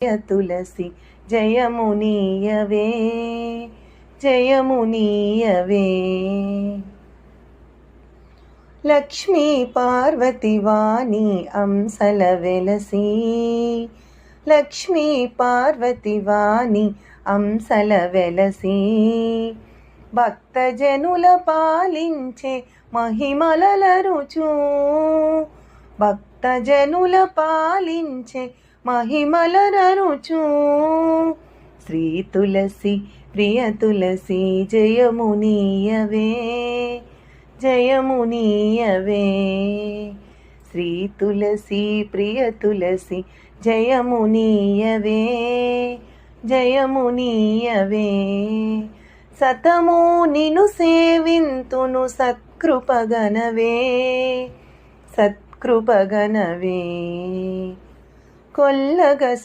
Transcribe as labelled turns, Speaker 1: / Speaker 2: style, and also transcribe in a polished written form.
Speaker 1: తులసి జయమునీయవే జయమునీయవే. లక్ష్మీ పార్వతి వాణి అంశల వెలసి, లక్ష్మీ పార్వతి వాణి అంశల వెలసి, భక్తజనుల పాలించే మహిమలరుచు, భక్తజనుల పాలించే మహిమలరుచు. శ్రీ తులసి ప్రియ తులసి జయమునీయవే జయమునీయవే. శ్రీ తులసి ప్రియ తులసి జయమునీయవే జయమునీయవే. సతము నిను సేవింతును సత్కృపగనవే సత్కృపగనవే. కొల్లగ